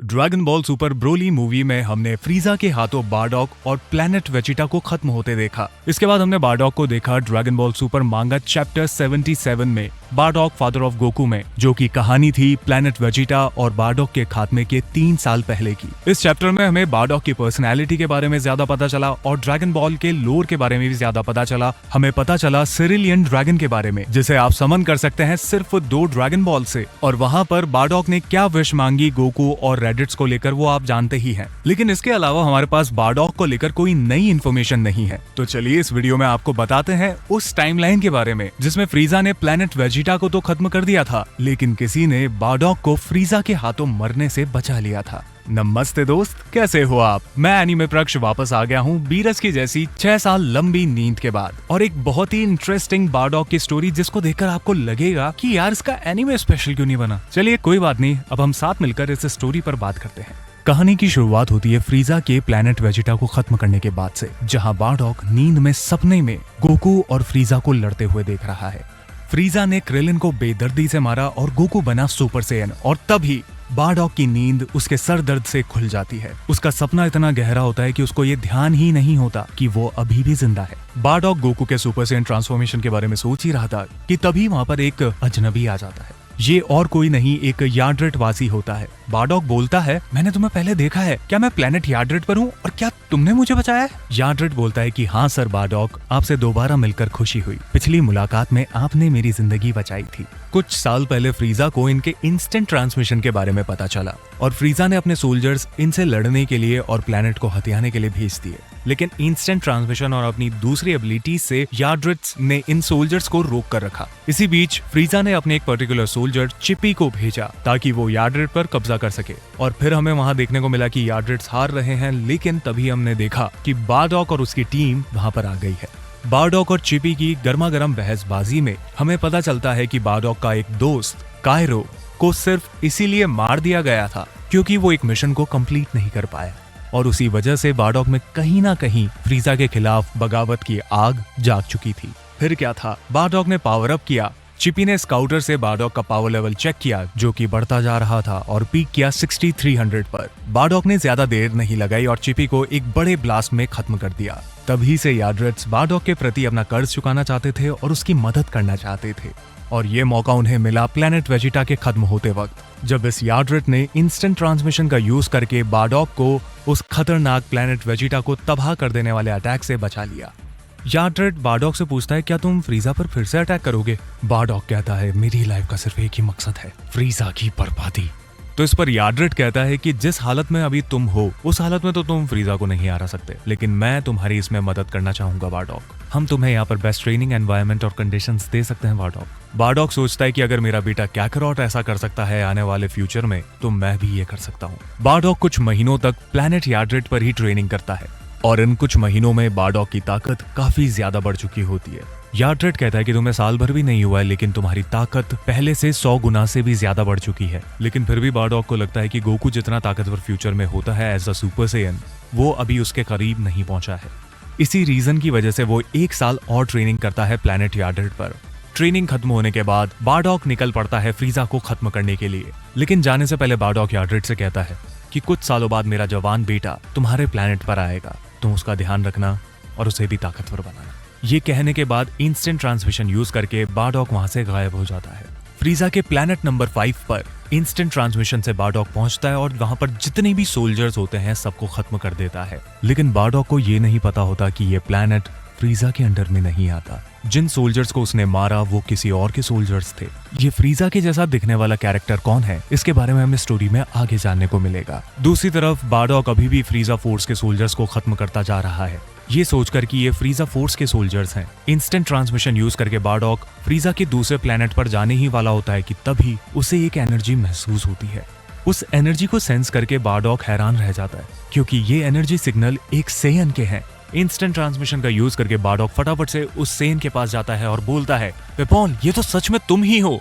Dragon ball super Broly movie में हमने फ्रीजा के हाथों बारडॉक और प्लैनेट वेजिटा को खत्म होते देखा। इसके बाद हमने बारडॉक को देखा ड्रैगन बॉल सुपर मांगा चैप्टर 77 में बारडॉक फादर ऑफ गोकू में, जो की कहानी थी प्लैनेट वेजिटा और बारडॉक के खात्मे के 3 साल पहले की। इस चैप्टर में हमें बारडॉक की पर्सनैलिटी के बारे में ज्यादा पता चला और ड्रैगन बॉल के लोर के बारे में भी ज्यादा पता चला। हमें पता चला सिरिलियन ड्रैगन के बारे में, जिसे आप समन कर सकते हैं सिर्फ 2 ड्रैगन बॉल से, और वहाँ पर बारडॉक ने क्या विश मांगी गोकू और रेडिट्स को लेकर वो आप जानते ही हैं। लेकिन इसके अलावा हमारे पास बारडॉक को लेकर कोई नई इन्फॉर्मेशन नहीं है। तो चलिए इस वीडियो में आपको बताते हैं उस टाइमलाइन के बारे में जिसमें फ्रीजा ने प्लैनेट वेजिटा को तो खत्म कर दिया था, लेकिन किसी ने बारडॉक को फ्रीजा के हाथों मरने से बचा लिया था। नमस्ते दोस्त, कैसे हो आप? मैं एनीमे प्रक्ष वापस आ गया हूँ बीरस की जैसी 6 साल लंबी नींद के बाद, और एक बहुत ही इंटरेस्टिंग बारडॉक की स्टोरी जिसको देखकर आपको लगेगा कि यार इसका एनीमे स्पेशल क्यों नहीं बना। चलिए कोई बात नहीं, अब हम साथ मिलकर इस स्टोरी पर बात करते हैं। कहानी की शुरुआत होती है फ्रीजा के प्लैनेट वेजिटा को खत्म करने के बाद से, जहाँ बारडॉक नींद में सपने में गोकू और फ्रीजा को लड़ते हुए देख रहा है। फ्रीजा ने क्रिलिन को बेदर्दी से मारा और गोकू बना सुपर सैयन, और तभी बारडॉक की नींद उसके सर दर्द से खुल जाती है। उसका सपना इतना गहरा होता है कि उसको ये ध्यान ही नहीं होता कि वो अभी भी जिंदा है। बारडॉक गोकू के सुपर सैयन ट्रांसफॉर्मेशन के बारे में सोच ही रहा था कि तभी वहाँ पर एक अजनबी आ जाता है। ये और कोई नहीं, एक यार्ड्रेट वासी होता है। बारडॉक बोलता है, मैंने तुम्हें पहले देखा है, क्या मैं प्लैनेट यार्ड्रेट पर हूँ और क्या तुमने मुझे बचाया है? यार्ड्रेट बोलता है कि हाँ सर बारडॉक, आपसे दोबारा मिलकर खुशी हुई। पिछली मुलाकात में आपने मेरी जिंदगी बचाई थी। कुछ साल पहले फ्रीजा को इनके इंस्टेंट ट्रांसमिशन के बारे में पता चला और फ्रीजा ने अपने सोल्जर्स इनसे लड़ने के लिए और प्लैनेट को हथियाने के लिए भेज दिए। लेकिन इंस्टेंट ट्रांसमिशन और अपनी दूसरी एबिलिटी से यार्ड्रेट्स ने इन सोल्जर्स को रोक कर रखा। इसी बीच फ्रीजा ने अपने एक पर्टिकुलर सोल्जर चिपी को भेजा ताकि वो यार्ड्रेट पर कब्जा कर सके, और फिर हमें वहां देखने को मिला कि यार्ड्रेट्स हार रहे हैं। लेकिन तभी हमने देखा कि बारडॉक और उसकी टीम वहां पर आ गई है। बारडॉक और चिपी की गर्मा गर्म बहसबाजी में हमें पता चलता है कि बारडॉक का एक दोस्त कायरो को सिर्फ इसीलिए मार दिया गया था क्योंकि वो एक मिशन को कंप्लीट नहीं कर पाया, और उसी वजह से बारडॉक में कहीं ना कहीं फ्रीजा के खिलाफ बगावत की आग जाग चुकी थी। फिर क्या था, बारडॉक ने पावर अप किया। चिपी ने स्काउटर से बारडॉक का पावर लेवल चेक किया जो कि बढ़ता जा रहा था और पीक किया 6300 पर। बारडॉक ने ज्यादा देर नहीं लगाई और चिपी को एक बड़े ब्लास्ट में खत्म कर दिया। तभी से यार्ड्रेट्स बारडॉक के प्रति अपना कर्ज चुकाना चाहते थे और उसकी मदद करना चाहते थे, और ये मौका उन्हें मिला प्लैनेट वेजिटा के खत्म होते वक्त, जब इस यार्ड्रेट ने इंस्टेंट ट्रांसमिशन का यूज करके बारडॉक को उस खतरनाक प्लैनेट वेजिटा को तबाह कर देने वाले अटैक से बचा लिया। यार्ड्रेट बारडॉक से पूछता है, क्या तुम फ्रीजा पर फिर से अटैक करोगे? बारडॉक कहता है, मेरी लाइफ का सिर्फ एक ही मकसद है, फ्रीजा की बर्बादी। तो इस पर यार्ड्रेट कहता है कि जिस हालत में अभी तुम हो उस हालत में तो तुम फ्रीजा को नहीं हरा सकते, लेकिन मैं तुम्हारी इसमें मदद करना चाहूंगा बारडॉक। हम तुम्हें यहाँ पर बेस्ट ट्रेनिंग एनवायरनमेंट और कंडीशंस दे सकते हैं बारडॉक। बारडॉक सोचता है कि अगर मेरा बेटा कैकरॉट ऐसा कर सकता है आने वाले फ्यूचर में, तो मैं भी ये कर सकता हूँ। बारडॉक कुछ महीनों तक प्लैनेट यार्ड्रेट पर ही ट्रेनिंग करता है, और इन कुछ महीनों में बारडॉक की ताकत काफी ज्यादा बढ़ चुकी होती है। यार्ड्रेट कहता है कि तुम्हें साल भर भी नहीं हुआ है, लेकिन तुम्हारी ताकत पहले से 100 गुना से भी ज्यादा बढ़ चुकी है। लेकिन फिर भी बारडॉक को लगता है कि गोकू जितना ताकतवर फ्यूचर में होता है एज अ सुपर सैयन, वो अभी उसके करीब नहीं पहुंचा है। इसी रीजन की वजह से वो 1 साल और ट्रेनिंग करता है प्लैनेट यार्ड्रेट पर। ट्रेनिंग खत्म होने के बाद बारडॉक निकल पड़ता है फ्रीजा को खत्म करने के लिए, लेकिन जाने से पहले बारडॉक यार्ड्रेट से कहता है कि कुछ सालों बाद मेरा जवान बेटा तुम्हारे प्लैनेट पर आएगा, तुम उसका ध्यान रखना और उसे भी ताकतवर बनाना। ये कहने के बाद इंस्टेंट ट्रांसमिशन यूज करके बारडॉक वहां से गायब हो जाता है। फ्रीजा के प्लैनेट नंबर 5 पर इंस्टेंट ट्रांसमिशन से बारडॉक पहुंचता है और वहां पर जितने भी सोल्जर्स होते हैं सबको खत्म कर देता है। लेकिन बारडॉक को ये नहीं पता होता कि ये प्लैनेट फ्रीजा के अंडर में नहीं आता। जिन सोल्जर्स को उसने मारा वो किसी और के सोल्जर्स थे। ये फ्रीजा के जैसा दिखने वाला कैरेक्टर कौन है, इसके बारे में हमें स्टोरी में आगे जानने को मिलेगा। दूसरी तरफ बारडॉक अभी भी फ्रीजा फोर्स के सोल्जर्स को खत्म करता जा रहा है, ये सोचकर कि ये फ्रीजा फोर्स के सोल्जर्स हैं। इंस्टेंट ट्रांसमिशन यूज करके बारडॉक फ्रीजा के दूसरे प्लैनेट पर जाने ही वाला होता है कि तभी उसे एक एनर्जी महसूस होती है। उस एनर्जी को सेंस करके बारडॉक हैरान रह जाता है क्योंकि ये एनर्जी सिग्नल एक सेयन के हैं। इंस्टेंट ट्रांसमिशन का यूज करके बारडॉक फटाफट से उस सेयन के पास जाता है और बोलता है, पेपॉल ये तो सच में तुम ही हो।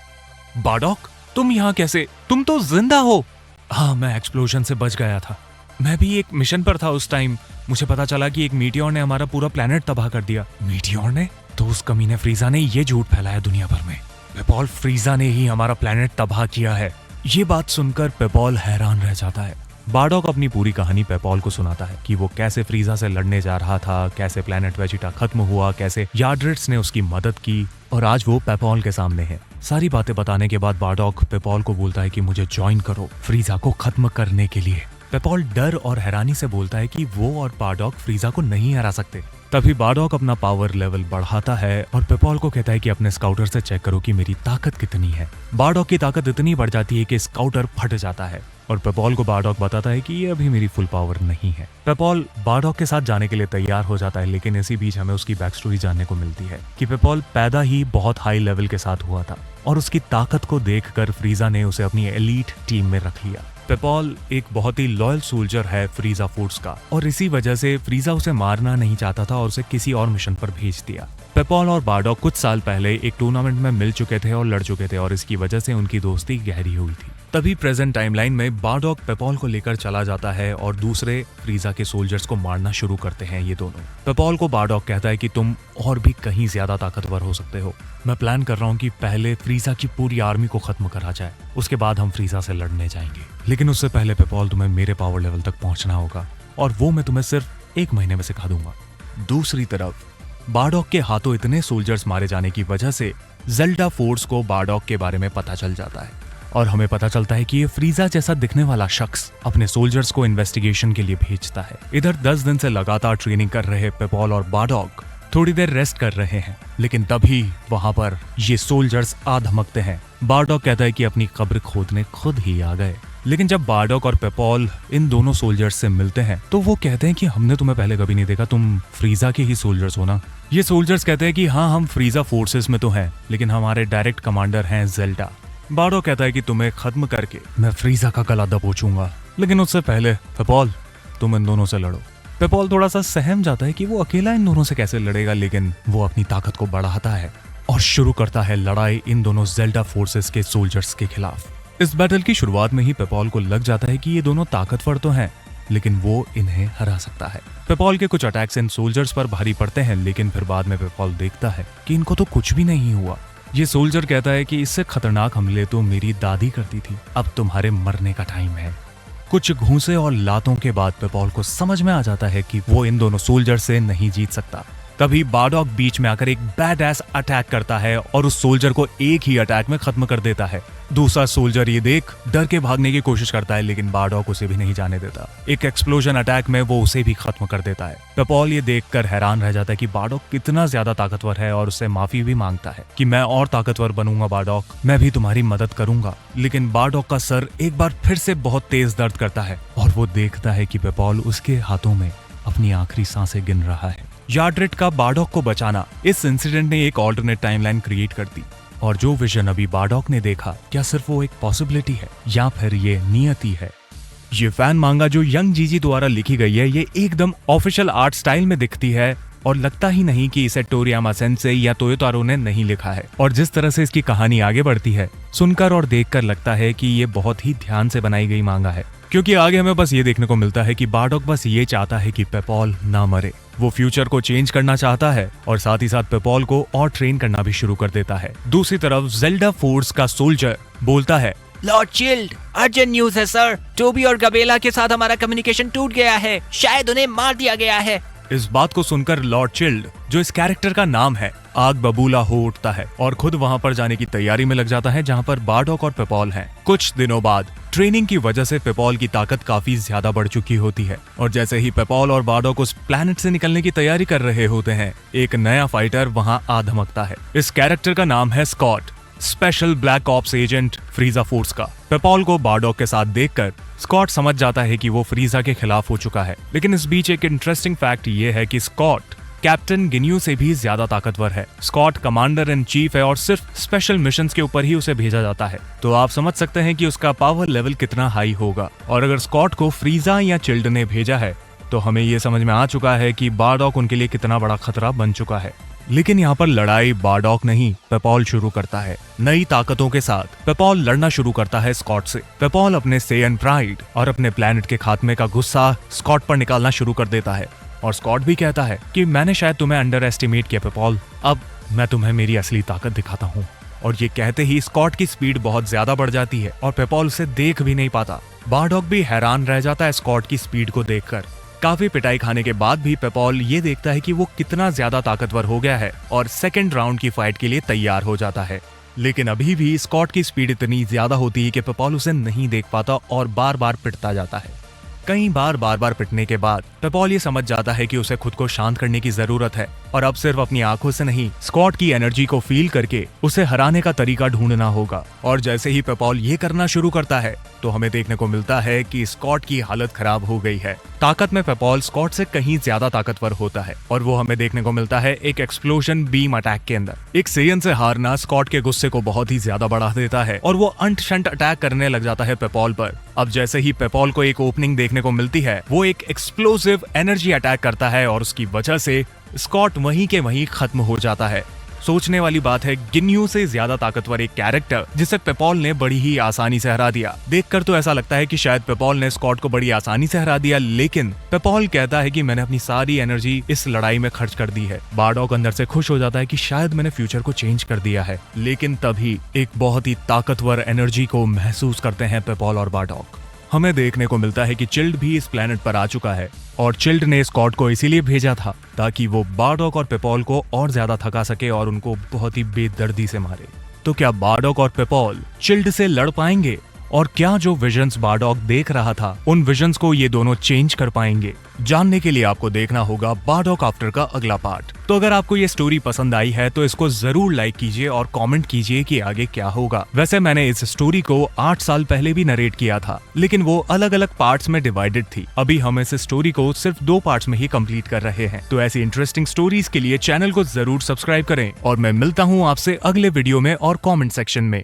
बारडॉक तुम यहाँ कैसे? तुम तो जिंदा हो। हाँ, मैं एक्सप्लोजन से बच गया था, मैं भी एक मिशन पर था उस टाइम। मुझे पता चला कि एक मीटियोर ने हमारा पूरा प्लैनेट तबाह कर दिया। मीटियोर ने? तो उस कमीने फ्रीजा ने ये झूठ फैलाया दुनिया भर में। पेपॉल फ्रीजा ने ही हमारा प्लैनेट तबाह किया है। ये बात सुनकर पेपॉल हैरान रह जाता है बारडॉक अपनी पूरी कहानी पेपॉल को सुनाता है कि वो कैसे फ्रीजा से लड़ने जा रहा था, कैसे प्लेनेट वेजिटा खत्म हुआ, कैसे यार्ड्रेट्स ने उसकी मदद की और आज वो पेपॉल के सामने है। सारी बातें बताने के बाद बारडॉक पेपॉल को बोलता है कि मुझे ज्वाइन करो फ्रीजा को खत्म करने के लिए। पेपॉल डर और हैरानी से बोलता है कि वो और बारडॉक फ्रीजा को नहीं हरा सकते। तभी बारडॉक अपना पावर लेवल बढ़ाता है और पेपॉल को कहता है कि अपने स्काउटर से चेक करो कि मेरी ताकत कितनी है। बारडॉक की ताकत इतनी बढ़ जाती है कि स्काउटर फट जाता है और पेपॉल को बारडॉक बताता है कि ये अभी मेरी फुल पावर नहीं है। पेपॉल बारडॉक के साथ जाने के लिए तैयार हो जाता है, लेकिन इसी बीच हमें उसकी बैक स्टोरी जानने को मिलती है कि पेपॉल पैदा ही बहुत हाई लेवल के साथ हुआ था और उसकी ताकत को देखकर फ्रीजा ने उसे अपनी एलीट टीम में रख लिया। पेपॉल एक बहुत ही लॉयल सोल्जर है फ्रीजा फोर्स का और इसी वजह से फ्रीजा उसे मारना नहीं चाहता था और उसे किसी और मिशन पर भेज दिया। पेपॉल और बारडॉक कुछ साल पहले एक टूर्नामेंट में मिल चुके थे और लड़ चुके थे और इसकी वजह से उनकी दोस्ती गहरी हुई थी। तभी प्रेजेंट टाइमलाइन में बारडॉक पेपॉल को लेकर चला जाता है और दूसरे फ्रीजा के सोल्जर्स को मारना शुरू करते हैं ये दोनों। पेपॉल को बारडॉक कहता है कि तुम और भी कहीं ज्यादा ताकतवर हो सकते हो। मैं प्लान कर रहा हूँ कि पहले फ्रीजा की पूरी आर्मी को खत्म करा जाए, उसके बाद हम फ्रीजा से लड़ने जाएंगे, लेकिन उससे पहले पेपॉल तुम्हें मेरे पावर लेवल तक पहुंचना होगा और वो मैं तुम्हें सिर्फ 1 महीने में सिखा दूंगा। दूसरी तरफ बारडॉक के हाथों इतने सोल्जर्स मारे जाने की वजह से ज़ेल्डा फोर्स को बारडॉक के बारे में पता चल जाता है और हमें पता चलता है कि ये फ्रीजा जैसा दिखने वाला शख्स अपने सोल्जर्स को इन्वेस्टिगेशन के लिए भेजता है। इधर 10 दिन से लगातार ट्रेनिंग कर रहे पेपॉल और बारडॉक थोड़ी देर रेस्ट कर रहे हैं, लेकिन तभी वहां पर ये सोल्जर्स आ धमकते हैं। बारडॉक कहता है कि अपनी कब्र खोदने खुद ही आ गए, लेकिन जब बारडॉक और पेपॉल इन दोनों सोल्जर्स से मिलते हैं तो वो कहते हैं कि हमने तुम्हें पहले कभी नहीं देखा, तुम फ्रीजा के ही सोल्जर्स हो ना। ये सोल्जर्स कहते हैं कि हाँ, हम फ्रीजा फोर्सेस में तो हैं, लेकिन हमारे डायरेक्ट कमांडर हैं ज़ेल्डा। बारडॉक कहता है कि तुम्हें खत्म करके मैं फ्रीजा का गला दबोचूंगा, लेकिन उससे पहले पेपॉल तुम इन दोनों से लड़ो। पेपॉल थोड़ा सा सहम जाता है कि वो अकेला इन दोनों से कैसे लड़ेगा, लेकिन वो अपनी ताकत को बढ़ाता है और शुरू करता है लड़ाई इन दोनों ज़ेल्डा फोर्सेस के सोल्जर्स के खिलाफ। इस बैटल की शुरुआत में ही पेपॉल को लग जाता है कि ये दोनों ताकतवर तो हैं, लेकिन वो इन्हें हरा सकता है। पेपॉल के कुछ अटैक्स इन सोल्जर्स पर भारी पड़ते हैं, लेकिन फिर बाद में पेपॉल देखता है कि इनको तो कुछ भी नहीं हुआ। ये सोल्जर कहता है कि इससे खतरनाक हमले तो मेरी दादी करती थी, अब तुम्हारे मरने का टाइम है। कुछ घूंसे और लातों के बाद पेपॉल को समझ में आ जाता है कि वो इन दोनों सोल्जर से नहीं जीत सकता। तभी बारडॉक बीच में आकर एक बैड एस अटैक करता है और उस सोल्जर को एक ही अटैक में खत्म कर देता है। दूसरा सोल्जर ये देख डर के भागने की कोशिश करता है, लेकिन बारडॉक उसे भी नहीं जाने देता। एक एक्सप्लोजन अटैक में वो उसे भी खत्म कर देता है। पेपॉल ये देखकर हैरान रह जाता है कि बारडॉक कितना ज्यादा ताकतवर है और उससे माफी भी मांगता है कि मैं और ताकतवर बनूंगा बारडॉक, मैं भी तुम्हारी मदद करूंगा। लेकिन बारडॉक का सर एक बार फिर से बहुत तेज दर्द करता है और वो देखता है कि पेपॉल उसके हाथों में अपनी आखिरी सांसें गिन रहा है। यार्ड्रेट का बारडॉक को बचाना, इस इंसिडेंट ने एक ऑल्टरनेट टाइमलाइन क्रिएट कर दी और जो विजन अभी बारडॉक ने देखा, क्या सिर्फ वो एक पॉसिबिलिटी है या फिर ये नियति है? ये फैन मांगा जो यंग जीजी द्वारा लिखी गई है, ये एकदम ऑफिशियल आर्ट स्टाइल में दिखती है और लगता ही नहीं कि इसे टोरियामा सेंसेई या तोयोतारो ने नहीं लिखा है। और जिस तरह से इसकी कहानी आगे बढ़ती है, सुनकर और देखकर लगता है कि ये बहुत ही ध्यान से बनाई गई मांगा है, क्योंकि आगे हमें बस ये देखने को मिलता है कि बारडॉक बस ये चाहता है कि पेपॉल ना मरे। वो फ्यूचर को चेंज करना चाहता है और साथ ही साथ पेपॉल को और ट्रेन करना भी शुरू कर देता है। दूसरी तरफ ज़ेल्डा फोर्स का सोल्जर बोलता है, लॉर्ड चिल्ड, अर्जेंट न्यूज है सर। टोबी और गबेला के साथ हमारा कम्युनिकेशन टूट गया है, शायद उन्हें मार दिया गया है। इस बात को सुनकर लॉर्ड चिल्ड, जो इस कैरेक्टर का नाम है, आग बबूला हो उठता है और खुद वहां पर जाने की तैयारी में लग जाता है जहां पर बारडॉक और पेपॉल हैं। कुछ दिनों बाद ट्रेनिंग की वजह से पेपॉल की ताकत काफी ज्यादा बढ़ चुकी होती है और जैसे ही पेपॉल और बारडॉक उस प्लैनेट से निकलने की तैयारी कर रहे होते हैं, एक नया फाइटर वहां आ धमकता है। इस कैरेक्टर का नाम है Scott, special black ops agent Frieza force का। पेपॉल को बारडॉक के साथ देखकर स्कॉट समझ जाता है कि वो फ्रीजा के खिलाफ हो चुका है, लेकिन इस बीच एक इंटरेस्टिंग फैक्ट ये है कि स्कॉट कैप्टन गिन्यू से भी ज्यादा ताकतवर है। स्कॉट कमांडर इन चीफ है और सिर्फ स्पेशल मिशंस के ऊपर ही उसे भेजा जाता है, तो आप समझ सकते हैं कि उसका पावर लेवल कितना हाई होगा। और अगर स्कॉट को फ्रीजा या चिल्ड ने भेजा है तो हमें ये समझ में आ चुका है कि बारडॉक उनके लिए कितना बड़ा खतरा बन चुका है। लेकिन यहाँ पर लड़ाई बारडॉक नहीं, पेपॉल शुरू करता है। नई ताकतों के साथ पेपॉल लड़ना शुरू करता है स्कॉट से। पेपॉल अपने सेयन प्राइड और अपने प्लेनेट के खात्मे का गुस्सा स्कॉट पर निकालना शुरू कर देता है और स्कॉट भी कहता है कि मैंने शायद तुम्हें अंडर एस्टिमेट किया पेपॉल, अब मैं तुम्हें मेरी असली ताकत दिखाता हूँ। और ये कहते ही स्कॉट की स्पीड बहुत ज्यादा बढ़ जाती है और पेपॉल उसे देख भी नहीं पाता। बारडॉक भी हैरान रह जाता है स्कॉट की स्पीड को देखकर। काफी पिटाई खाने के बाद भी पेपॉल ये देखता है कि वो कितना ज्यादा ताकतवर हो गया है और सेकेंड राउंड की फाइट के लिए तैयार हो जाता है। लेकिन अभी भी स्कॉट की स्पीड इतनी ज्यादा होती है कि पेपॉल उसे नहीं देख पाता और बार बार पिटता जाता है। कई बार पिटने के बाद पेपॉल ये समझ जाता है कि उसे खुद को शांत करने की जरूरत है और अब सिर्फ अपनी आंखों से नहीं, स्कॉट की एनर्जी को फील करके उसे हराने का तरीका ढूंढना होगा। और जैसे ही पेपॉल ये करना शुरू करता है तो हमें देखने को मिलता है कि स्कॉट की हालत खराब हो गई है। ताकत में पेपॉल स्कॉट से कहीं ज्यादा ताकतवर होता है और वो हमें देखने को मिलता है एक एक्सप्लोजन बीम अटैक के अंदर। एक सेयन से हारना स्कॉट के गुस्से को बहुत ही ज्यादा बढ़ा देता है और वो अंट शंट अटैक करने लग जाता है पेपॉल पर। अब जैसे ही पेपॉल को एक ओपनिंग देखने को मिलती है, वो एक एक्सप्लोसिव एनर्जी अटैक करता है और उसकी वजह से स्कॉट वहीं के वहीं खत्म हो जाता है। सोचने वाली बात है, गिन्यू से ज्यादा ताकतवर एक कैरेक्टर जिसे पेपॉल ने बड़ी ही आसानी से हरा दिया। देखकर तो ऐसा लगता है कि शायद पेपॉल ने स्कॉट को बड़ी आसानी से हरा दिया, लेकिन पेपॉल कहता है कि मैंने अपनी सारी एनर्जी इस लड़ाई में खर्च कर दी है। बारडॉक अंदर से खुश हो जाता है कि शायद मैंने फ्यूचर को चेंज कर दिया है, लेकिन तभी एक बहुत ही ताकतवर एनर्जी को महसूस करते हैं पेपॉल और बारडॉक। हमें देखने को मिलता है कि चिल्ड भी इस प्लेनेट पर आ चुका है और चिल्ड ने स्कॉट को इसीलिए भेजा था ताकि वो बारडॉक और पेपॉल को और ज्यादा थका सके और उनको बहुत ही बेदर्दी से मारे। तो क्या बारडॉक और पेपॉल चिल्ड से लड़ पाएंगे? और क्या जो विजन्स बारडॉक देख रहा था, उन विजन्स को ये दोनों चेंज कर पाएंगे? जानने के लिए आपको देखना होगा बारडॉक आफ्टर का अगला पार्ट। तो अगर आपको ये स्टोरी पसंद आई है तो इसको जरूर लाइक कीजिए और कमेंट कीजिए कि आगे क्या होगा। वैसे मैंने इस स्टोरी को 8 साल पहले भी नरेट किया था, लेकिन वो अलग अलग पार्ट्स में डिवाइडेड थी। अभी हम इस स्टोरी को सिर्फ 2 पार्ट्स में ही कंप्लीट कर रहे हैं। तो ऐसी इंटरेस्टिंग स्टोरीज के लिए चैनल को जरूर सब्सक्राइब करें और मैं मिलता हूँ आपसे अगले वीडियो में और कॉमेंट सेक्शन में।